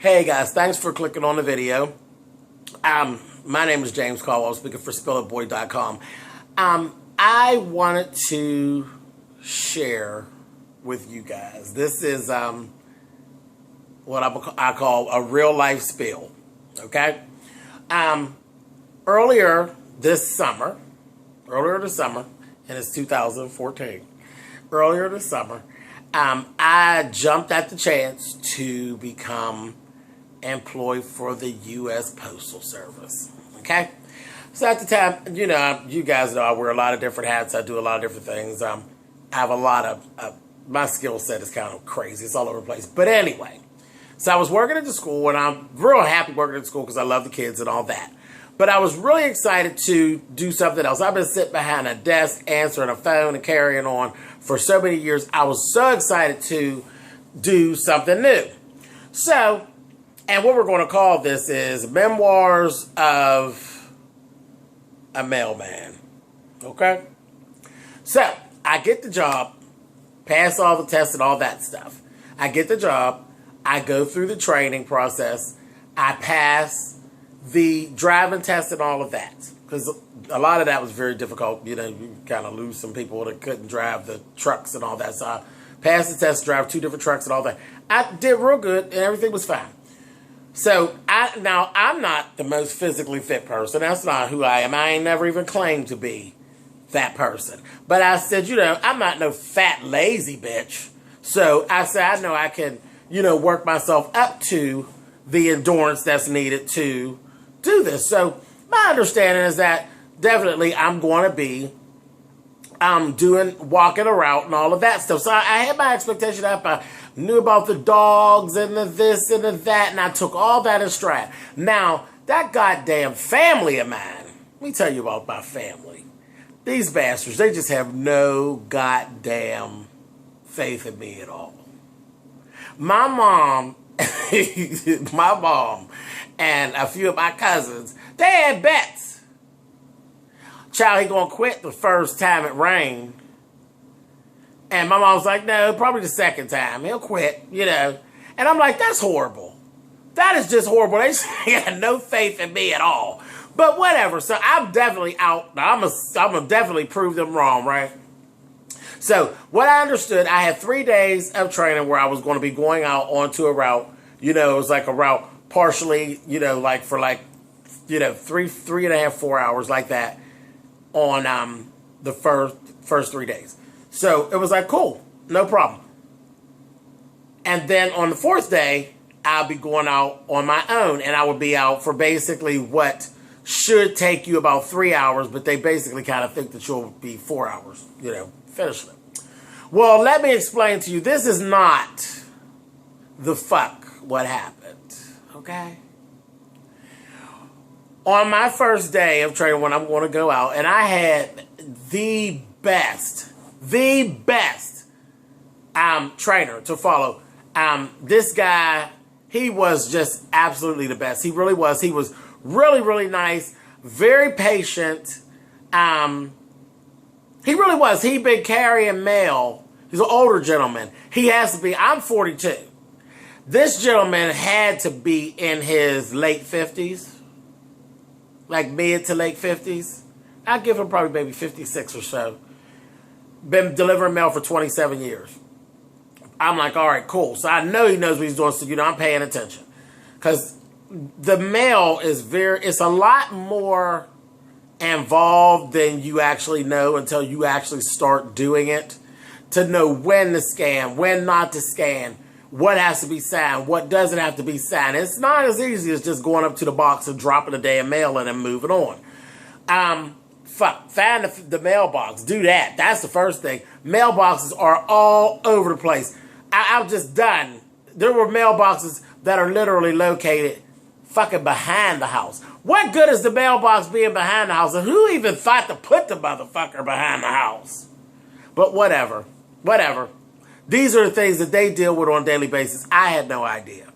Hey guys, thanks for clicking on the video. My name is James Caldwell, speaking for SpillItBoy.com. I wanted to share with you guys. This is what I call a real life spill. Okay. Earlier this summer, and it's 2014. Earlier this summer, I jumped at the chance to become employed for the U.S. Postal Service. Okay? So at the time, you guys know I wear a lot of different hats. I do a lot of different things. I have a lot of, my skill set is kind of crazy. It's all over the place. But anyway, so I was working at the school, and I'm real happy working at the school because I love the kids and all that. But I was really excited to do something else. I've been sitting behind a desk, answering a phone and carrying on for so many years. I was so excited to do something new. So, and what we're going to call this is Memoirs of a Mailman. Okay? So, I get the job, pass all the tests and all that stuff. I get the job. I go through the training process. I pass the driving test and all of that. Because a lot of that was very difficult. You kind of lose some people that couldn't drive the trucks and all that. So I passed the test, drive 2 different trucks and all that. I did real good and everything was fine. So, now, I'm not the most physically fit person. That's not who I am. I ain't never even claimed to be that person. But I said, I'm not no fat, lazy bitch. So, I said, I know I can, work myself up to the endurance that's needed to do this. So, my understanding is that definitely I'm going to be walking a route and all of that stuff. So, I had my expectation up. I knew about the dogs and the this and the that, and I took all that in stride. Now, that goddamn family of mine, let me tell you about my family. These bastards, they just have no goddamn faith in me at all. My mom, and a few of my cousins, they had bets. Child, he gonna quit the first time it rained. And my mom was like, no, probably the second time. He'll quit, And I'm like, that's horrible. That is just horrible. They had no faith in me at all. But whatever. So I'm definitely out. I'm going to definitely prove them wrong, right? So what I understood, I had 3 days of training where I was going to be going out onto a route. It was like a route partially, for 3.5, 4 hours like that on the first 3 days. So it was like, cool, no problem. And then on the 4th day, I'll be going out on my own. And I would be out for basically what should take you about 3 hours. But they basically kind of think that you'll be 4 hours, finishing it. Well, let me explain to you. This is not the fuck what happened, okay? On my first day of training when I'm going to go out, and I had the best trainer to follow. This guy, he was just absolutely the best. He really was. He was really, really nice, very patient. He really was. He'd been carrying mail. He's an older gentleman. He has to be, I'm 42. This gentleman had to be in his late 50s, like mid to late 50s. I'd give him probably maybe 56 or so. Been delivering mail for 27 years. I'm like, all right, cool. So I know he knows what he's doing, so I'm paying attention. Because the mail is it's a lot more involved than you actually know until you actually start doing it. To know when to scan, when not to scan, what has to be signed, what doesn't have to be signed. It's not as easy as just going up to the box and dropping the damn mail in and moving on. Find the mailbox. Do that. That's the first thing. Mailboxes are all over the place. I'm just done. There were mailboxes that are literally located fucking behind the house. What good is the mailbox being behind the house? And who even thought to put the motherfucker behind the house? But whatever. Whatever. These are the things that they deal with on a daily basis. I had no idea.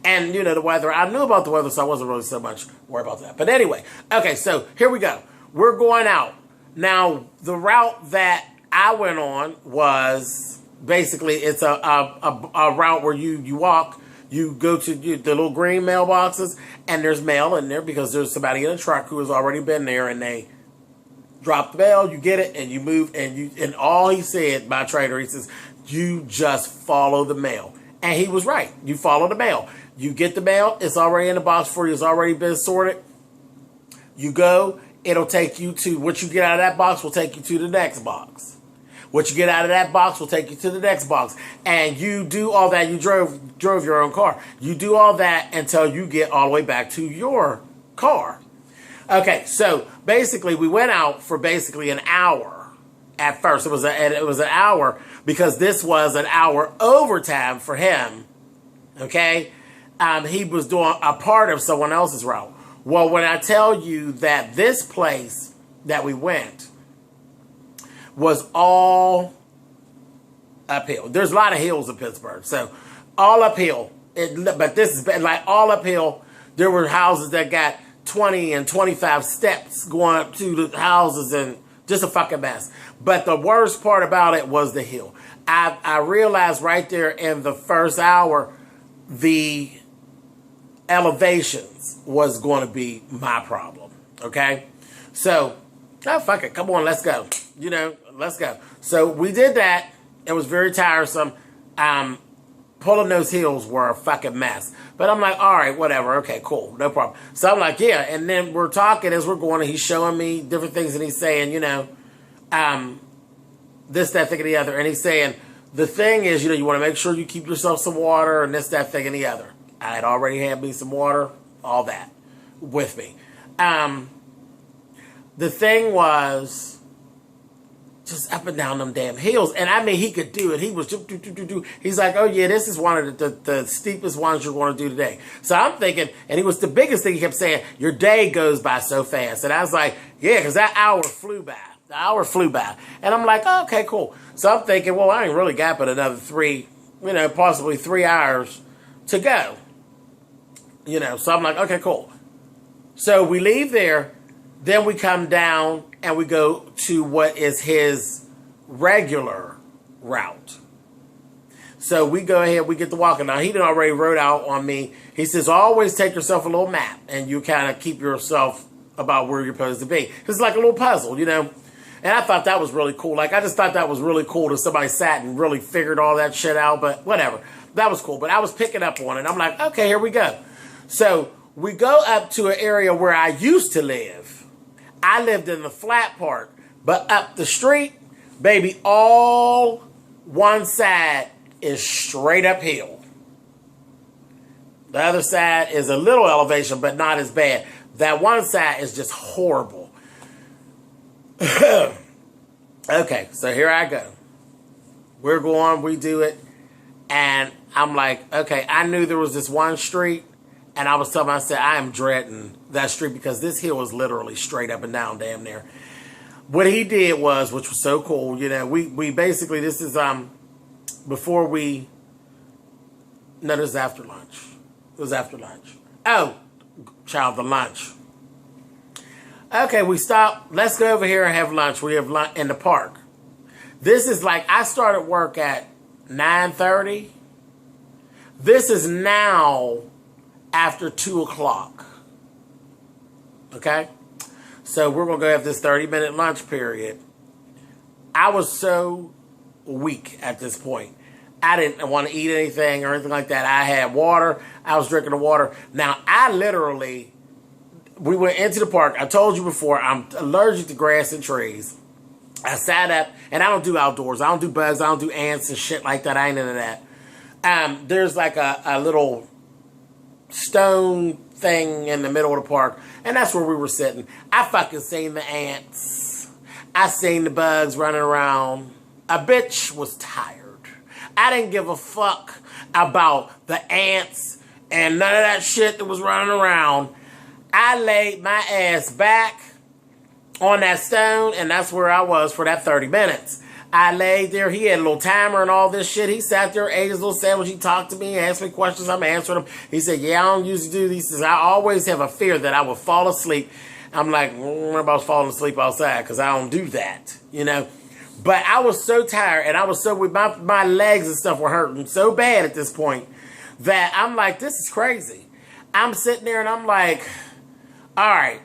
And, the weather. I knew about the weather, so I wasn't really so much worried about that. But anyway. Okay, so here we go. We're going out. Now, the route that I went on was basically, it's a route where you walk You go to the little green mailboxes, and there's mail in there because there's somebody in a truck who has already been there, and they drop the mail. You get it, and you move. And all he said, my trader, he says, you just follow the mail. And he was right. You follow the mail. You get the mail. It's already in the box for you. It's already been sorted. You go. It'll take you to what you get out of that box will take you to the next box. What you get out of that box will take you to the next box. And you do all that. You drove your own car. You do all that until you get all the way back to your car. Okay, so basically we went out for basically an hour at first. It was an hour because this was an hour overtime for him. Okay? He was doing a part of someone else's route. Well, when I tell you that this place that we went was all uphill. There's a lot of hills in Pittsburgh. So all uphill. But this is like all uphill. There were houses that got 20 and 25 steps going up to the houses and just a fucking mess. But the worst part about it was the hill. I realized right there in the first hour, the elevations was going to be my problem. Okay? So, oh, fuck it. Come on, let's go. You know, let's go. So we did that. It was very tiresome. Pulling those hills were a fucking mess. But I'm like, all right, whatever. Okay, cool. No problem. So I'm like, yeah. And then we're talking as we're going, and he's showing me different things, and he's saying, you know, this, that, thing, and the other. And he's saying, the thing is, you know, you want to make sure you keep yourself some water, and this, that, thing, and the other. I had already had me some water, all that, with me. The thing was just up and down them damn hills. And I mean, he could do it. He was he's like, oh yeah, this is one of the steepest ones you're going to do today. So I'm thinking, and he was the biggest thing he kept saying, your day goes by so fast. And I was like, yeah, because that hour flew by. The hour flew by. And I'm like, oh, okay, cool. So I'm thinking, well, I ain't really got but another possibly 3 hours to go. You know, so I'm like, okay, cool. So we leave there. Then we come down and we go to what is his regular route. So we go ahead, we get to walking. Now, he done already wrote out on me. He says, always take yourself a little map and you kind of keep yourself about where you're supposed to be. It's like a little puzzle, you know. And I thought that was really cool. Like, I just thought that was really cool that somebody sat and really figured all that shit out. But whatever. That was cool. But I was picking up on it. I'm like, okay, here we go. So we go up to an area where I used to live. I lived in the flat part, but up the street, baby, all one side is straight uphill. The other side is a little elevation, but not as bad. That one side is just horrible. Okay, so here I go. We're going, we do it, and I'm like, okay, I knew there was this one street. And I was telling myself, I am dreading that street because this hill is literally straight up and down damn near. What he did was, which was so cool, you know, we basically, this is before we, no, this is after lunch. It was after lunch. Oh, child, the lunch. Okay, we stopped. Let's go over here and have lunch. We have lunch in the park. This is like, I started work at 9:30. This is now after 2 o'clock. Okay? So we're going to go have this 30-minute lunch period. I was so weak at this point. I didn't want to eat anything or anything like that. I had water. I was drinking the water. Now, we went into the park. I told you before, I'm allergic to grass and trees. I sat up, and I don't do outdoors. I don't do bugs. I don't do ants and shit like that. I ain't into that. There's like a little stone thing in the middle of the park, and that's where we were sitting. I fucking seen the ants. I seen the bugs running around. A bitch was tired. I didn't give a fuck about the ants and none of that shit that was running around. I laid my ass back on that stone, and that's where I was for that 30 minutes. I laid there. He had a little timer and all this shit. He sat there, ate his little sandwich. He talked to me, asked me questions. I'm answering them. He said, yeah, I don't usually do these. He says, I always have a fear that I will fall asleep. I'm like, what about falling asleep outside? Because I don't do that, you know. But I was so tired, and I was so weak. My legs and stuff were hurting so bad at this point that I'm like, this is crazy. I'm sitting there and I'm like, all right.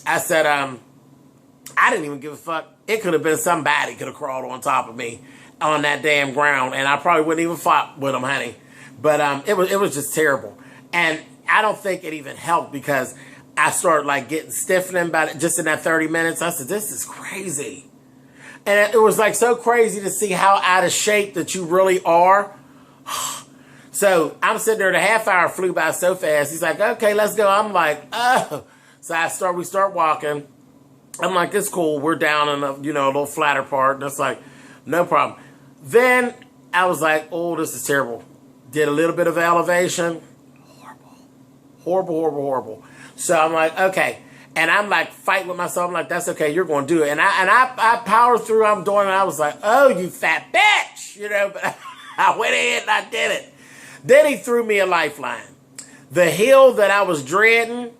I said, I didn't even give a fuck. It could have been somebody could have crawled on top of me on that damn ground, and I probably wouldn't even fought with them, honey. But it was just terrible. And I don't think it even helped because I started like getting stiffening about it just in that 30 minutes. I said, this is crazy. And it was like so crazy to see how out of shape that you really are. So I'm sitting there, the half hour flew by so fast. He's like, okay, let's go. I'm like, oh. So we start walking. I'm like, it's cool. We're down in a, a little flatter part. And it's like, no problem. Then I was like, oh, this is terrible. Did a little bit of elevation. Horrible. So I'm like, okay. And I'm like fighting with myself. I'm like, that's okay. You're going to do it. And I powered through. I'm doing it. I was like, oh, you fat bitch. But I went ahead and I did it. Then he threw me a lifeline. The hill that I was dreading,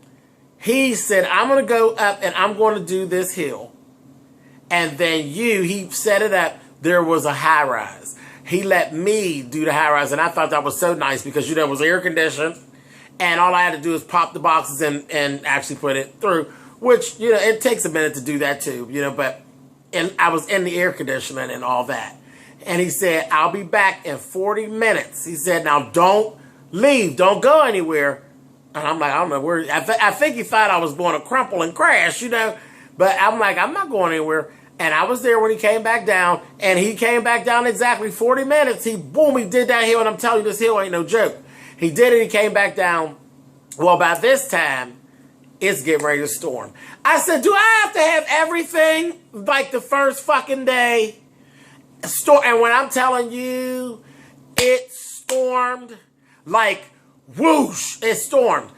he said, I'm going to go up and I'm going to do this hill. And then he set it up. There was a high rise. He let me do the high rise. And I thought that was so nice because, it was air conditioned. And all I had to do is pop the boxes and actually put it through. Which, it takes a minute to do that too. But I was in the air conditioning and all that. And he said, I'll be back in 40 minutes. He said, now don't leave. Don't go anywhere. And I'm like, I don't know where. I think he thought I was going to crumple and crash, But I'm like, I'm not going anywhere. And I was there when he came back down. And he came back down exactly 40 minutes. He did that hill. And I'm telling you, this hill ain't no joke. He did it. He came back down. Well, by this time, it's getting ready to storm. I said, do I have to have everything like the first fucking day? And when I'm telling you, it stormed like whoosh, it stormed.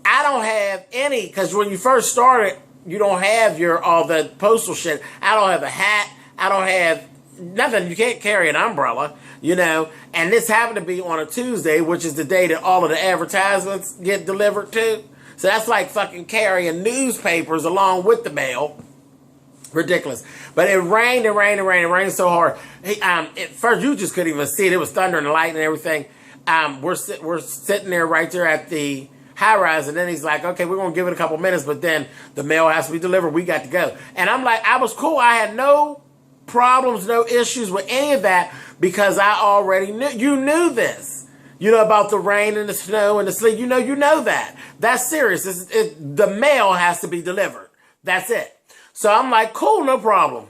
I don't have any, because when you first started, you don't have all the postal shit. I don't have a hat. I don't have nothing. You can't carry an umbrella, And this happened to be on a Tuesday, which is the day that all of the advertisements get delivered to. So that's like fucking carrying newspapers along with the mail. Ridiculous. But it rained and rained and rained and rained so hard. At first, you just couldn't even see it. It was thunder and lightning and everything. We're sitting there right there at the high rise. And then he's like, okay, we're going to give it a couple minutes. But then the mail has to be delivered. We got to go. And I'm like, I was cool. I had no problems, no issues with any of that because I already knew. You knew this. About the rain and the snow and the sleet. You know that. That's serious. The mail has to be delivered. That's it. So I'm like, cool, no problem.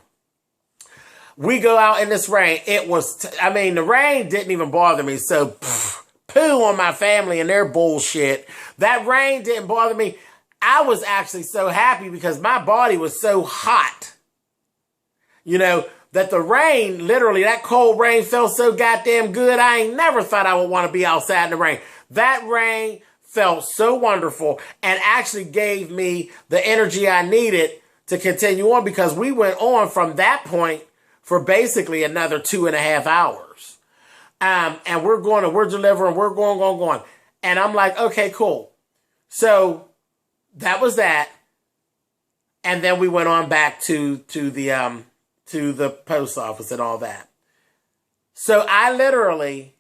We go out in this rain. It was, the rain didn't even bother me. So, poo on my family and their bullshit. That rain didn't bother me. I was actually so happy because my body was so hot. That the rain, literally, that cold rain felt so goddamn good. I ain't never thought I would want to be outside in the rain. That rain felt so wonderful and actually gave me the energy I needed to continue on because we went on from that point for basically another 2.5 hours. And we're delivering, we're going. And I'm like, okay, cool. So that was that. And then we went on back to the post office and all that. So I literally,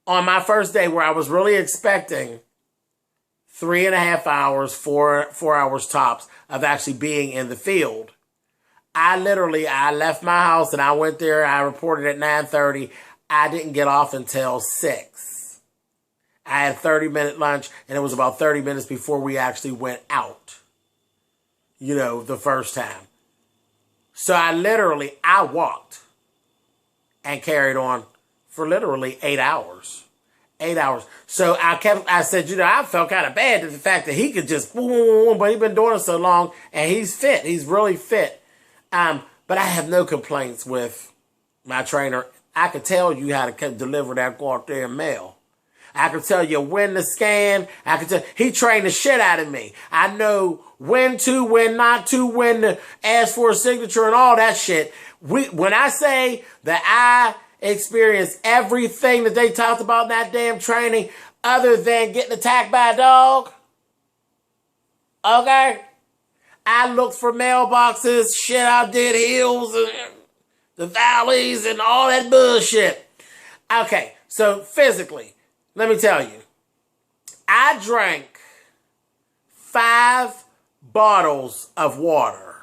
on my first day where I was really expecting 3.5 hours, 4 hours tops of actually being in the field, I left my house and I went there. I reported at 9:30. I didn't get off until 6. I had a 30-minute lunch and it was about 30 minutes before we actually went out, the first time. So I walked and carried on for literally 8 hours. 8 hours. So I said, I felt kind of bad at the fact that he could just, but he's been doing it so long and he's fit. He's really fit. But I have no complaints with my trainer. I could tell you how to deliver that goddamn mail. I could tell you when to scan. He trained the shit out of me. I know when to, when not to, when to ask for a signature and all that shit. When I say that I experienced everything that they talked about in that damn training other than getting attacked by a dog, okay? I looked for mailboxes, shit, I did hills and the valleys and all that bullshit. Okay, so physically, let me tell you, I drank 5 bottles of water.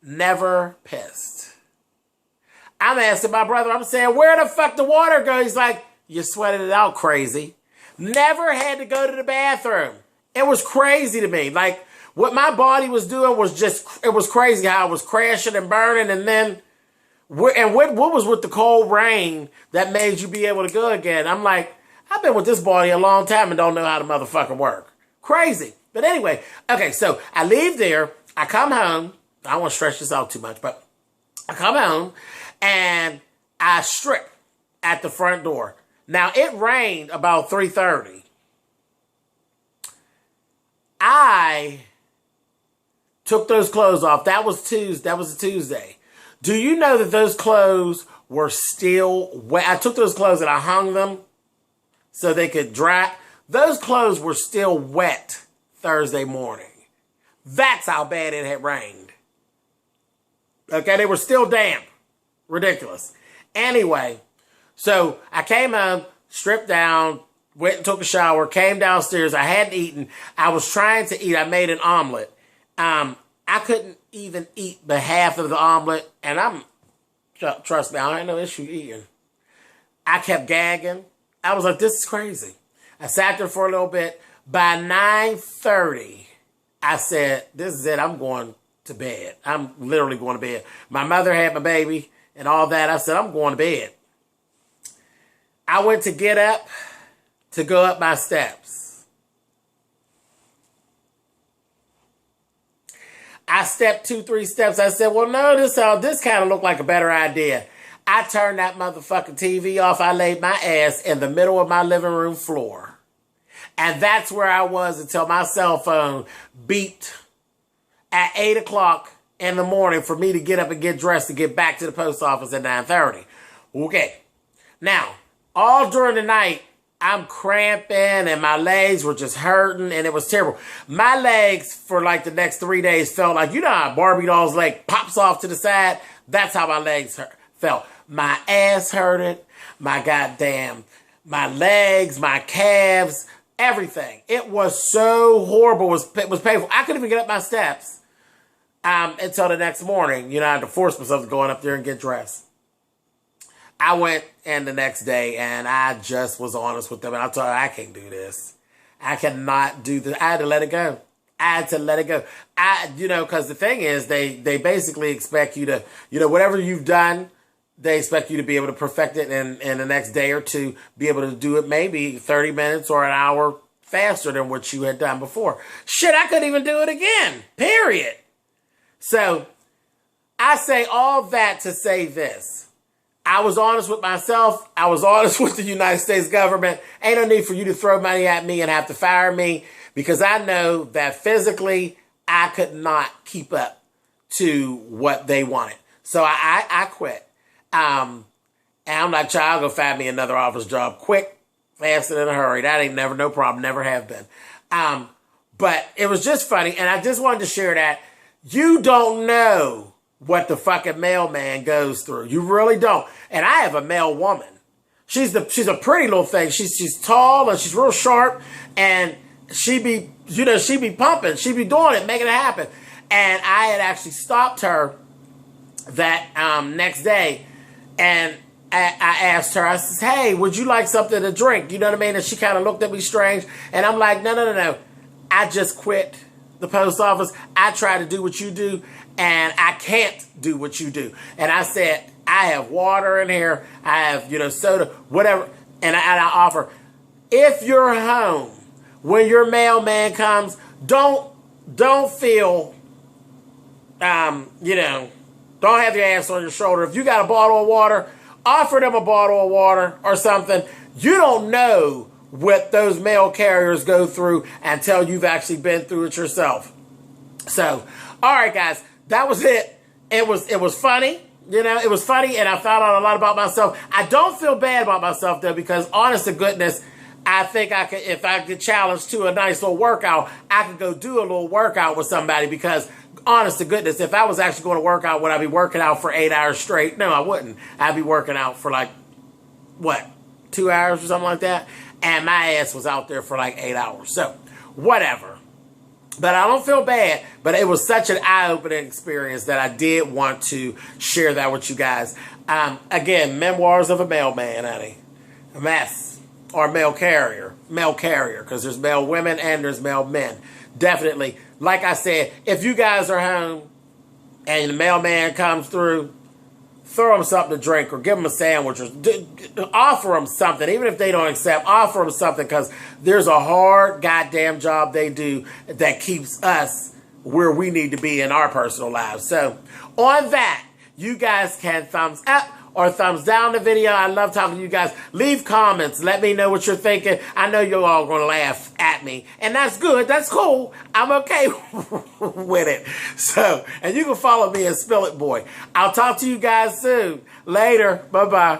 Never pissed. I'm asking my brother, I'm saying, where the fuck the water go? He's like, you sweated it out, crazy. Never had to go to the bathroom. It was crazy to me. Like, what my body was doing was just, it was crazy how it was crashing and burning. And then, what was with the cold rain that made you be able to go again? I'm like, I've been with this body a long time and don't know how to motherfucking work. Crazy. But anyway, okay, so I leave there. I come home. I don't want to stretch this out too much, but I come home and I strip at the front door. Now, it rained about 3:30. I took those clothes off. That was Tuesday. That was a Tuesday. Do you know that those clothes were still wet? I took those clothes and I hung them so they could dry. Those clothes were still wet Thursday morning. That's how bad it had rained. Okay, they were still damp. Ridiculous. Anyway, so I came home, stripped down, went and took a shower, came downstairs. I hadn't eaten. I was trying to eat. I made an omelet. I couldn't even eat the half of the omelet, and trust me, I ain't no issue eating. I kept gagging. I was like, this is crazy. I sat there for a little bit. By 9:30, I said, this is it. I'm going to bed. I'm literally going to bed. My mother had my baby and all that. I said, I'm going to bed. I went to get up to go up my steps. I stepped 2-3 steps. I said, well, no, this kind of looked like a better idea. I turned that motherfucking TV off. I laid my ass in the middle of my living room floor. And that's where I was until my cell phone beeped at 8 o'clock in the morning for me to get up and get dressed to get back to the post office at 9:30. Okay. Now, all during the night, I'm cramping and my legs were just hurting and it was terrible. My legs for like the next 3 days felt like, you know how Barbie doll's leg pops off to the side? That's how my legs felt. My ass hurted, my legs, my calves, everything. It was so horrible. It was painful. I couldn't even get up my steps until the next morning. You know, I had to force myself to go up there and get dressed. I went in the next day and I just was honest with them. And I told her, I can't do this. I cannot do this. I had to let it go. Because the thing is, they basically expect you to, whatever you've done, they expect you to be able to perfect it in the next day or two, be able to do it maybe 30 minutes or an hour faster than what you had done before. Shit, I couldn't even do it again, period. So I say all that to say this. I was honest with myself. I was honest with the United States government. Ain't no need for you to throw money at me and have to fire me because I know that physically I could not keep up to what they wanted. So I quit. And I'm like, child, go find me another office job quick, fast, and in a hurry. That ain't no problem. Never have been. But it was just funny. And I just wanted to share that. You don't know what the fucking mailman goes through. You really don't. And I have a mail woman. She's a pretty little thing. She's tall and she's real sharp. And she be pumping. She be doing it, making it happen. And I had actually stopped her that next day. And I asked her, I said, hey, would you like something to drink? You know what I mean? And she kind of looked at me strange. And I'm like, no. I just quit the post office. I try to do what you do. And I can't do what you do. And I said, I have water in here. I have, soda, whatever. And I offer, if you're home, when your mailman comes, don't feel, don't have your ass on your shoulder. If you got a bottle of water, offer them a bottle of water or something. You don't know what those mail carriers go through until you've actually been through it yourself. So, all right, guys, that was it. It was funny. It was funny, and I found out a lot about myself. I don't feel bad about myself, though, because honest to goodness, I think I could, if I get challenged to a nice little workout, I could go do a little workout with somebody because honest to goodness, if I was actually going to work out, would I be working out for 8 hours straight? No, I wouldn't. I'd be working out for like, what, 2 hours or something like that. And my ass was out there for like 8 hours. So, whatever. But I don't feel bad. But it was such an eye-opening experience that I did want to share that with you guys. Again, Memoirs of a Mailman, honey. A mess. Or mail carrier. Mail carrier. Because there's male women and there's male men. Definitely. Like I said, if you guys are home and the mailman comes through, throw them something to drink or give them a sandwich or offer them something. Even if they don't accept, offer them something, because there's a hard goddamn job they do that keeps us where we need to be in our personal lives. So on that, you guys can thumbs up or thumbs down the video. I love talking to you guys. Leave comments. Let me know what you're thinking. I know you're all going to laugh at me. And that's good. That's cool. I'm okay with it. So, and you can follow me at Spill It Boy. I'll talk to you guys soon. Later. Bye-bye.